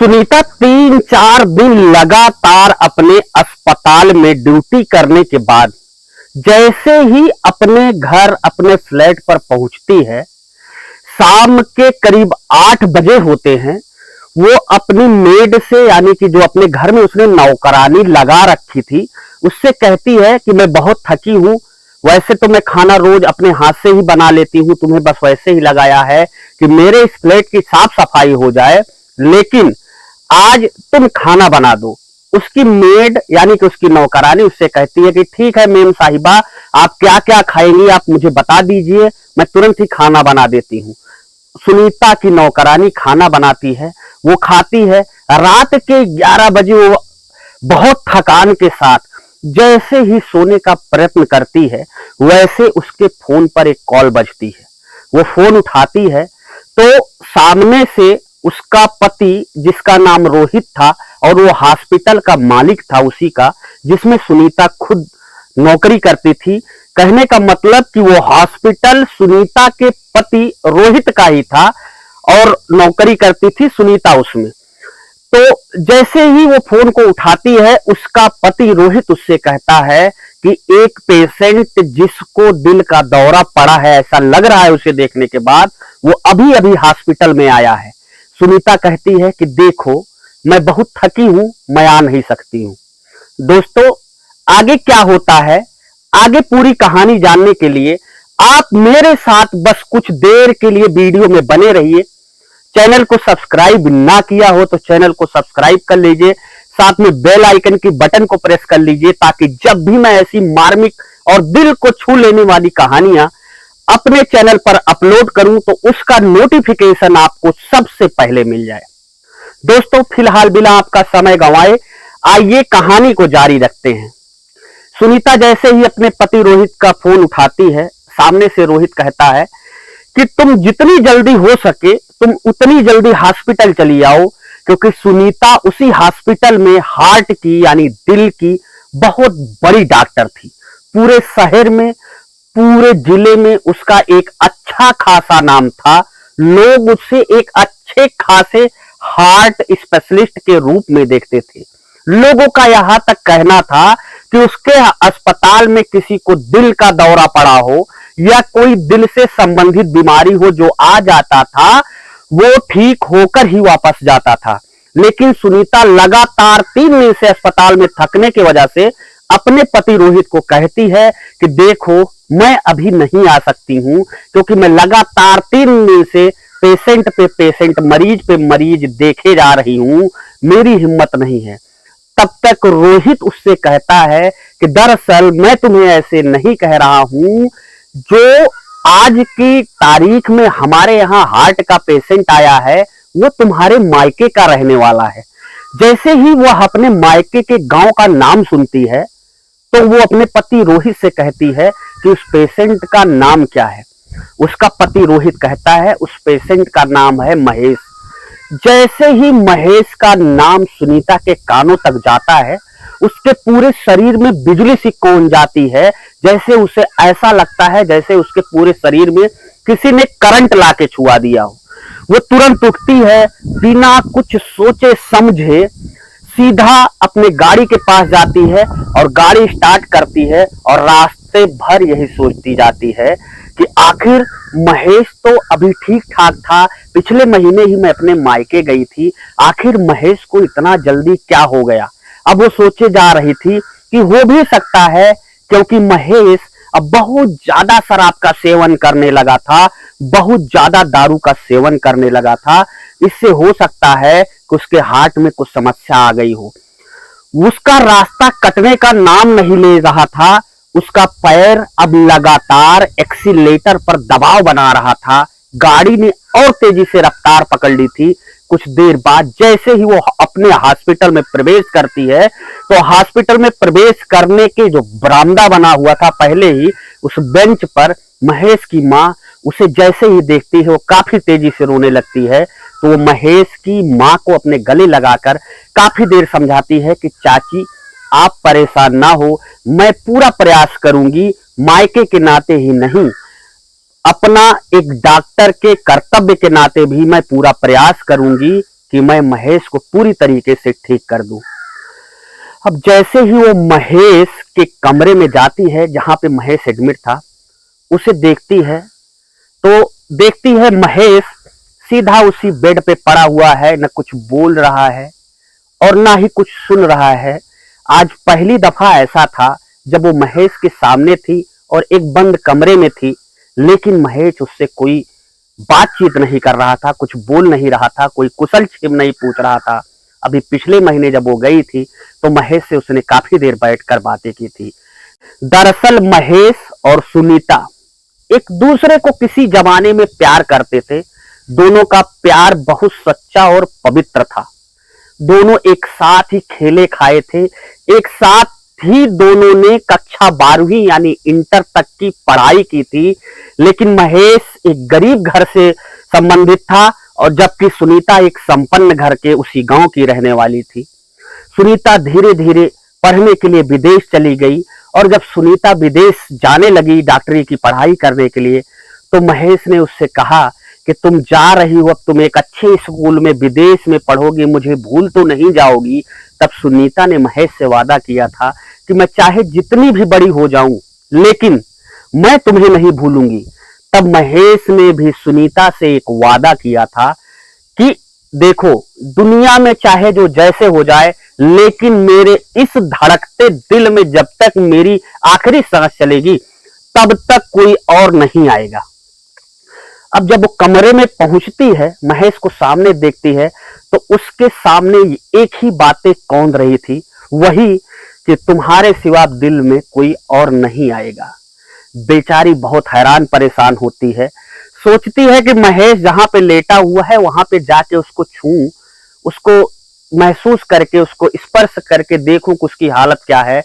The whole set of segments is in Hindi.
सुनीता 3-4 दिन लगातार अपने अस्पताल में ड्यूटी करने के बाद जैसे ही अपने घर अपने फ्लैट पर पहुंचती है, शाम के करीब 8 बजे होते हैं। वो अपनी मेड से, यानी कि जो अपने घर में उसने नौकरानी लगा रखी थी, उससे कहती है कि मैं बहुत थकी हूं, वैसे तो मैं खाना रोज अपने हाथ से ही बना लेती हूं, तुम्हें बस वैसे ही लगाया है कि मेरे इस फ्लैट की साफ सफाई हो जाए, लेकिन आज तुम खाना बना दो। उसकी मेड यानी कि उसकी नौकरानी उससे कहती है कि ठीक है मेम साहिबा, आप क्या क्या खाएंगी आप मुझे बता दीजिए, मैं तुरंत ही खाना बना देती हूँ। सुनीता की नौकरानी खाना बनाती है, वो खाती है। रात के 11 बजे वो बहुत थकान के साथ जैसे ही सोने का प्रयत्न करती है, वैसे उसके फोन पर एक कॉल बजती है। वो फोन उठाती है तो सामने से उसका पति, जिसका नाम रोहित था और वो हॉस्पिटल का मालिक था उसी का, जिसमें सुनीता खुद नौकरी करती थी। कहने का मतलब कि वो हॉस्पिटल सुनीता के पति रोहित का ही था और नौकरी करती थी सुनीता उसमें। तो जैसे ही वो फोन को उठाती है, उसका पति रोहित उससे कहता है कि एक पेशेंट जिसको दिल का दौरा पड़ा है, ऐसा लग रहा है उसे देखने के बाद, वो अभी अभी हॉस्पिटल में आया है। सुनीता कहती है कि देखो मैं बहुत थकी हूं, मैं आ नहीं सकती हूं। दोस्तों, आगे क्या होता है, आगे पूरी कहानी जानने के लिए आप मेरे साथ बस कुछ देर के लिए वीडियो में बने रहिए। चैनल को सब्सक्राइब ना किया हो तो चैनल को सब्सक्राइब कर लीजिए, साथ में बेल आइकन की बटन को प्रेस कर लीजिए, ताकि जब भी मैं ऐसी मार्मिक और दिल को छू लेने वाली कहानियां अपने चैनल पर अपलोड करूं तो उसका नोटिफिकेशन आपको सबसे पहले मिल जाए। दोस्तों, फिलहाल बिना आपका समय गंवाए आइए कहानी को जारी रखते हैं। सुनीता जैसे ही अपने पति रोहित का फोन उठाती है, सामने से रोहित कहता है कि तुम जितनी जल्दी हो सके तुम उतनी जल्दी हॉस्पिटल चली आओ, क्योंकि सुनीता उसी हॉस्पिटल में हार्ट की यानी दिल की बहुत बड़ी डॉक्टर थी। पूरे शहर में, पूरे जिले में उसका एक अच्छा खासा नाम था। लोग उसे एक अच्छे खासे हार्ट स्पेशलिस्ट के रूप में देखते थे। लोगों का यहां तक कहना था कि उसके अस्पताल में किसी को दिल का दौरा पड़ा हो या कोई दिल से संबंधित बीमारी हो, जो आ जाता था वो ठीक होकर ही वापस जाता था। लेकिन सुनीता लगातार 3 दिन से अस्पताल में थकने की वजह से अपने पति रोहित को कहती है कि देखो मैं अभी नहीं आ सकती हूं, क्योंकि मैं लगातार 3 दिन से पेशेंट पे पेशेंट, मरीज पे मरीज देखे जा रही हूं, मेरी हिम्मत नहीं है। तब तक रोहित उससे कहता है कि दरअसल मैं तुम्हें ऐसे नहीं कह रहा हूं, जो आज की तारीख में हमारे यहाँ हार्ट का पेशेंट आया है वो तुम्हारे मायके का रहने वाला है। जैसे ही वह अपने मायके के गांव का नाम सुनती है तो वो अपने पति रोहित से कहती है कि उस पेशेंट का नाम क्या है। उसका पति रोहित कहता है उस पेशेंट का नाम है महेश। जैसे ही महेश का नाम सुनीता के कानों तक जाता है, उसके पूरे शरीर में बिजली सी कौन जाती है, जैसे उसे ऐसा लगता है जैसे उसके पूरे शरीर में किसी ने करंट लाके छुआ दिया हो। वो तुरंत उठती है, बिना कुछ सोचे समझे सीधा अपने गाड़ी के पास जाती है और गाड़ी स्टार्ट करती है और रास्ते भर यही सोचती जाती है कि आखिर महेश तो अभी ठीक ठाक था, पिछले महीने ही मैं अपने मायके गई थी, आखिर महेश को इतना जल्दी क्या हो गया। अब वो सोचे जा रही थी कि हो भी सकता है क्योंकि महेश अब बहुत ज्यादा शराब का सेवन करने लगा था, बहुत ज्यादा दारू का सेवन करने लगा था, इससे हो सकता है कि उसके हार्ट में कुछ समस्या आ गई हो। उसका रास्ता कटने का नाम नहीं ले रहा था, उसका पैर अब लगातार एक्सीलेटर पर दबाव बना रहा था। गाड़ी ने और तेजी से रफ्तार पकड़ ली थी। कुछ देर बाद जैसे ही वो अपने हॉस्पिटल में प्रवेश करती है, तो हॉस्पिटल में प्रवेश करने के जो बरामदा बना हुआ था पहले ही, उस बेंच पर महेश की माँ उसे जैसे ही देखती है वो काफी तेजी से रोने लगती है। तो वो महेश की माँ को अपने गले लगाकर काफी देर समझाती है कि चाची आप परेशान ना हो, मैं पूरा प्रयास करूंगी, मायके के नाते ही नहीं अपना एक डॉक्टर के कर्तव्य के नाते भी मैं पूरा प्रयास करूंगी कि मैं महेश को पूरी तरीके से ठीक कर दूं। अब जैसे ही वो महेश के कमरे में जाती है जहां पे महेश एडमिट था, उसे देखती है तो देखती है महेश सीधा उसी बेड पे पड़ा हुआ है, न कुछ बोल रहा है और ना ही कुछ सुन रहा है। आज पहली दफा ऐसा था जब वो महेश के सामने थी और एक बंद कमरे में थी, लेकिन महेश उससे कोई बातचीत नहीं कर रहा था, कुछ बोल नहीं रहा था, कोई कुशल क्षेम नहीं पूछ रहा था। अभी पिछले महीने जब वो गई थी तो महेश से उसने काफी देर बैठकर बातें की थी। दरअसल महेश और सुनीता एक दूसरे को किसी जमाने में प्यार करते थे। दोनों का प्यार बहुत सच्चा और पवित्र था। दोनों एक साथ ही खेले खाए थे, एक साथ ही दोनों ने कक्षा 12वीं यानी इंटर तक की पढ़ाई की थी। लेकिन महेश एक गरीब घर से संबंधित था और जबकि सुनीता एक संपन्न घर के उसी गांव की रहने वाली थी। सुनीता धीरे धीरे पढ़ने के लिए विदेश चली गई और जब सुनीता विदेश जाने लगी डॉक्टरी की पढ़ाई करने के लिए, तो महेश ने उससे कहा कि तुम जा रही हो, अब तुम एक अच्छे स्कूल में विदेश में पढ़ोगी, मुझे भूल तो नहीं जाओगी। तब सुनीता ने महेश से वादा किया था कि मैं चाहे जितनी भी बड़ी हो जाऊं लेकिन मैं तुम्हें नहीं भूलूंगी। तब महेश ने भी सुनीता से एक वादा किया था कि देखो, दुनिया में चाहे जो जैसे हो जाए, लेकिन मेरे इस धड़कते दिल में जब तक मेरी आखिरी सांस चलेगी तब तक कोई और नहीं आएगा। अब जब वो कमरे में पहुंचती है, महेश को सामने देखती है, तो उसके सामने एक ही बातें कौंध रही थी, वही कि तुम्हारे सिवा दिल में कोई और नहीं आएगा। बेचारी बहुत हैरान परेशान होती है, सोचती है कि महेश जहां पे लेटा हुआ है वहां पे जाके उसको छूं, उसको महसूस करके, उसको स्पर्श करके देखूं कि उसकी हालत क्या है।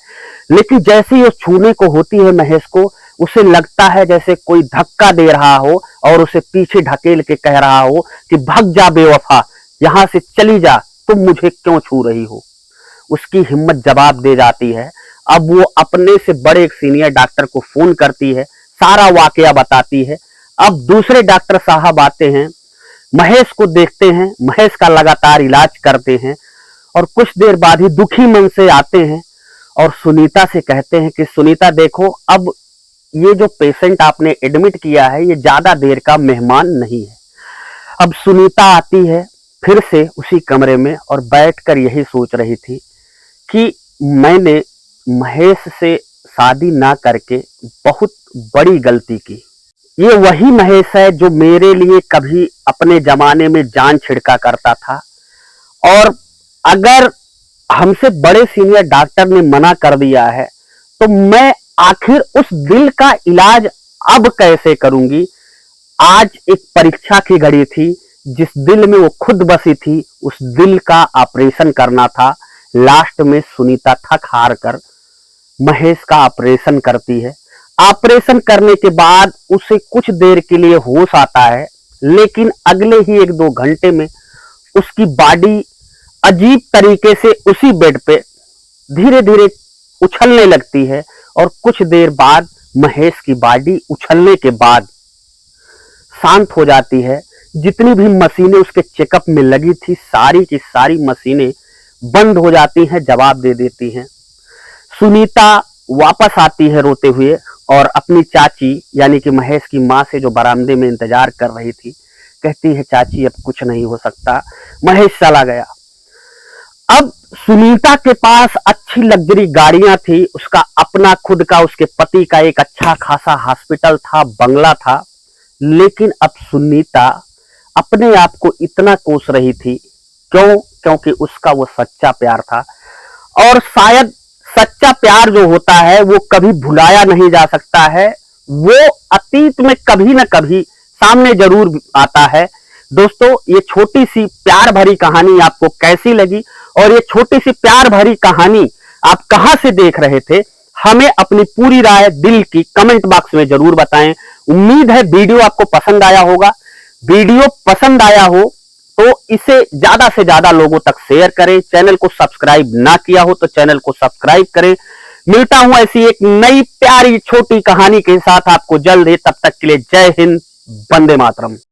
लेकिन जैसे ही वो छूने को होती है महेश को, उसे लगता है जैसे कोई धक्का दे रहा हो और उसे पीछे ढकेल के कह रहा हो कि भाग जा बेवफा, यहां से चली जा, तुम मुझे क्यों छू रही हो। उसकी हिम्मत जवाब दे जाती है। अब वो अपने से बड़े एक सीनियर डॉक्टर को फोन करती है, सारा वाकया बताती है। अब दूसरे डॉक्टर साहब आते हैं, महेश को देखते हैं, महेश का लगातार इलाज करते हैं और कुछ देर बाद ही दुखी मन से आते हैं और सुनीता से कहते हैं कि सुनीता देखो, अब ये जो पेशेंट आपने एडमिट किया है ये ज्यादा देर का मेहमान नहीं है। अब सुनीता आती है फिर से उसी कमरे में और बैठकर यही सोच रही थी कि मैंने महेश से शादी ना करके बहुत बड़ी गलती की। ये वही महेश है जो मेरे लिए कभी अपने जमाने में जान छिड़का करता था, और अगर हमसे बड़े सीनियर डॉक्टर ने मना कर दिया है तो मैं आखिर उस दिल का इलाज अब कैसे करूंगी। आज एक परीक्षा की घड़ी थी, जिस दिल में वो खुद बसी थी उस दिल का ऑपरेशन करना था। लास्ट में सुनीता थक हार कर महेश का ऑपरेशन करती है। ऑपरेशन करने के बाद उसे कुछ देर के लिए होश आता है, लेकिन अगले ही 1-2 घंटे में उसकी बॉडी अजीब तरीके से उसी बेड पे धीरे धीरे उछलने लगती है और कुछ देर बाद महेश की बॉडी उछलने के बाद शांत हो जाती है। जितनी भी मशीनें उसके चेकअप में लगी थी सारी की सारी मशीनें बंद हो जाती हैं, जवाब दे देती हैं। सुनीता वापस आती है रोते हुए और अपनी चाची यानी कि महेश की माँ से जो बरामदे में इंतजार कर रही थी, कहती है चाची अब कुछ नहीं हो सकता, महेश चला गया। अब सुनीता के पास अच्छी लग्जरी गाड़ियां थी, उसका अपना खुद का, उसके पति का एक अच्छा खासा हॉस्पिटल था, बंगला था। लेकिन अब सुनीता अपने आप को इतना कोस रही थी, क्योंकि उसका वो सच्चा प्यार था, और शायद सच्चा प्यार जो होता है वो कभी भुलाया नहीं जा सकता है, वो अतीत में कभी ना कभी सामने जरूर आता है। दोस्तों, ये छोटी सी प्यार भरी कहानी आपको कैसी लगी और ये छोटी सी प्यार भरी कहानी आप कहां से देख रहे थे, हमें अपनी पूरी राय दिल की कमेंट बॉक्स में जरूर बताएं। उम्मीद है वीडियो आपको पसंद आया होगा। वीडियो पसंद आया हो तो इसे ज्यादा से ज्यादा लोगों तक शेयर करें। चैनल को सब्सक्राइब ना किया हो तो चैनल को सब्सक्राइब करें। मिलता हूं ऐसी एक नई प्यारी छोटी कहानी के साथ आपको जल्द ही, तब तक के लिए जय हिंद, वंदे मातरम।